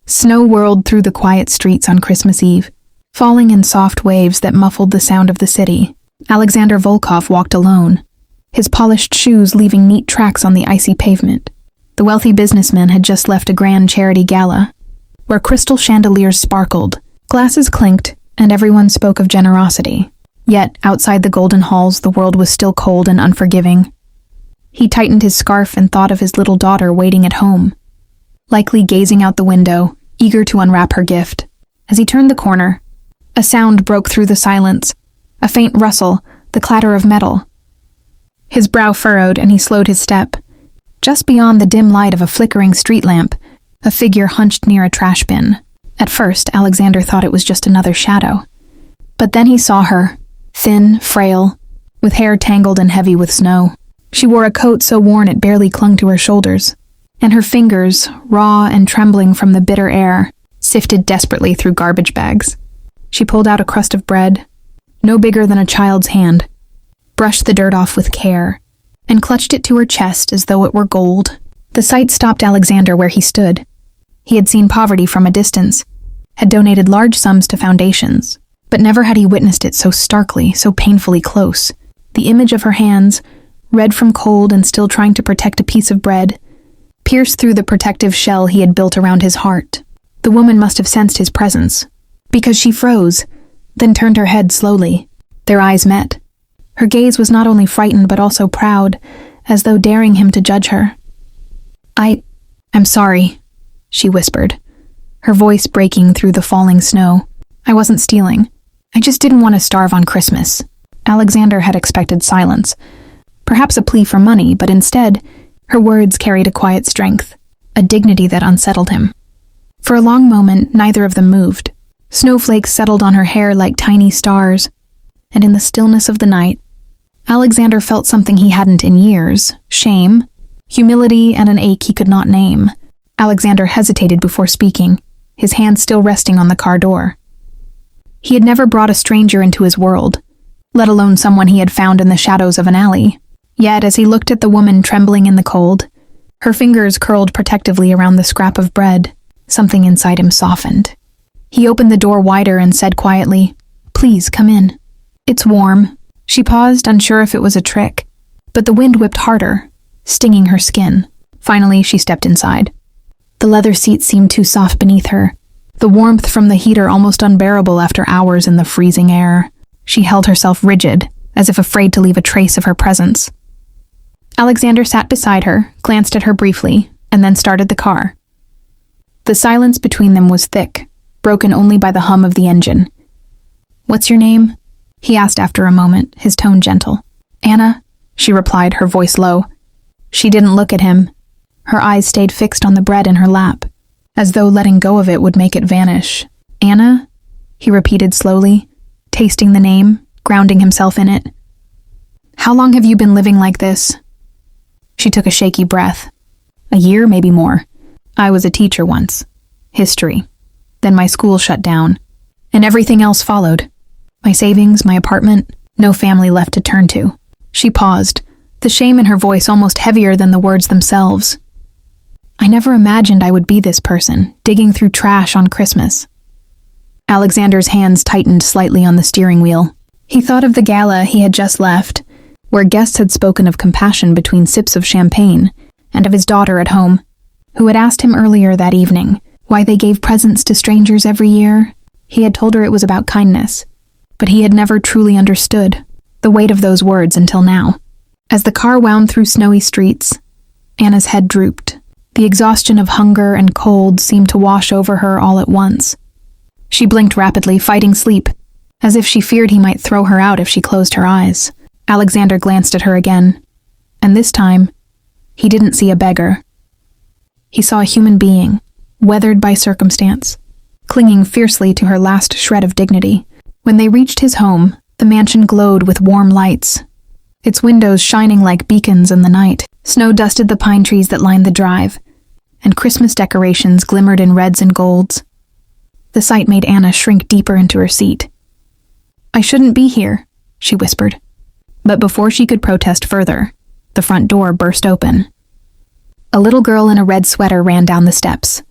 Snow whirled through the quiet streets on Christmas Eve, falling in soft waves that muffled the sound of the city. Alexander Volkov walked alone, his polished shoes leaving neat tracks on the icy pavement. The wealthy businessman had just left a grand charity gala, where crystal chandeliers sparkled, glasses clinked, and everyone spoke of generosity. Yet, outside the golden halls, the world was still cold and unforgiving. He tightened his scarf and thought of his little daughter waiting at home, likely gazing out the window, eager to unwrap her gift. As he turned the corner, a sound broke through the silence, a faint rustle, the clatter of metal. His brow furrowed and he slowed his step. Just beyond the dim light of a flickering street lamp, a figure hunched near a trash bin. At first, Alexander thought it was just another shadow. But then he saw her, thin, frail, with hair tangled and heavy with snow. She wore a coat so worn it barely clung to her shoulders, and her fingers, raw and trembling from the bitter air, sifted desperately through garbage bags. She pulled out a crust of bread, no bigger than a child's hand, brushed the dirt off with care, and clutched it to her chest as though it were gold. The sight stopped Alexander where he stood. He had seen poverty from a distance, had donated large sums to foundations, but never had he witnessed it so starkly, so painfully close. The image of her hands, red from cold and still trying to protect a piece of bread, pierced through the protective shell he had built around his heart. The woman must have sensed his presence, because she froze, then turned her head slowly. Their eyes met. Her gaze was not only frightened but also proud, as though daring him to judge her. I'm sorry, she whispered, her voice breaking through the falling snow. I wasn't stealing. I just didn't want to starve on Christmas. Alexander had expected silence, perhaps a plea for money, but instead, her words carried a quiet strength, a dignity that unsettled him. For a long moment, neither of them moved. Snowflakes settled on her hair like tiny stars, and in the stillness of the night, Alexander felt something he hadn't in years: shame, humility, and an ache he could not name. Alexander hesitated before speaking, his hand still resting on the car door. He had never brought a stranger into his world, let alone someone he had found in the shadows of an alley. Yet, as he looked at the woman trembling in the cold, her fingers curled protectively around the scrap of bread, something inside him softened. He opened the door wider and said quietly, "Please, come in. It's warm." She paused, unsure if it was a trick, but the wind whipped harder, stinging her skin. Finally, she stepped inside. The leather seat seemed too soft beneath her, the warmth from the heater almost unbearable after hours in the freezing air. She held herself rigid, as if afraid to leave a trace of her presence. Alexander sat beside her, glanced at her briefly, and then started the car. The silence between them was thick, broken only by the hum of the engine. "What's your name?" he asked after a moment, his tone gentle. "Anna," she replied, her voice low. She didn't look at him. Her eyes stayed fixed on the bread in her lap, as though letting go of it would make it vanish. "Anna?" he repeated slowly, tasting the name, grounding himself in it. "How long have you been living like this?" She took a shaky breath. "A year, maybe more. I was a teacher once. History. Then my school shut down, and everything else followed. My savings, my apartment, no family left to turn to." She paused, the shame in her voice almost heavier than the words themselves. "I never imagined I would be this person, digging through trash on Christmas." Alexander's hands tightened slightly on the steering wheel. He thought of the gala he had just left, where guests had spoken of compassion between sips of champagne, and of his daughter at home, who had asked him earlier that evening why they gave presents to strangers every year. He had told her it was about kindness, but he had never truly understood the weight of those words until now. As the car wound through snowy streets, Anna's head drooped. The exhaustion of hunger and cold seemed to wash over her all at once. She blinked rapidly, fighting sleep, as if she feared he might throw her out if she closed her eyes. Alexander glanced at her again, and this time, he didn't see a beggar. He saw a human being, weathered by circumstance, clinging fiercely to her last shred of dignity. When they reached his home, the mansion glowed with warm lights, its windows shining like beacons in the night. Snow dusted the pine trees that lined the drive, and Christmas decorations glimmered in reds and golds. The sight made Anna shrink deeper into her seat. "I shouldn't be here," she whispered. But before she could protest further, the front door burst open. A little girl in a red sweater ran down the steps,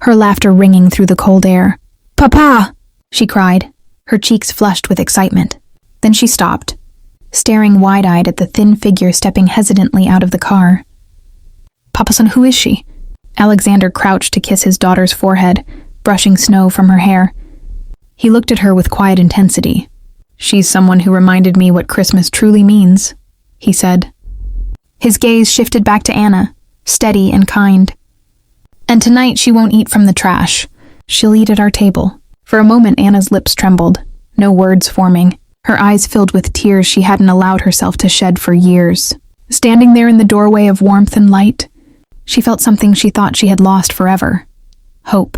her laughter ringing through the cold air. "Papa!" she cried, her cheeks flushed with excitement. Then she stopped, staring wide-eyed at the thin figure stepping hesitantly out of the car. "Papa-san, who is she?" Alexander crouched to kiss his daughter's forehead, brushing snow from her hair. He looked at her with quiet intensity. "She's someone who reminded me what Christmas truly means," he said. His gaze shifted back to Anna, steady and kind. "And tonight she won't eat from the trash. She'll eat at our table." For a moment, Anna's lips trembled, no words forming, her eyes filled with tears she hadn't allowed herself to shed for years. Standing there in the doorway of warmth and light, she felt something she thought she had lost forever: hope.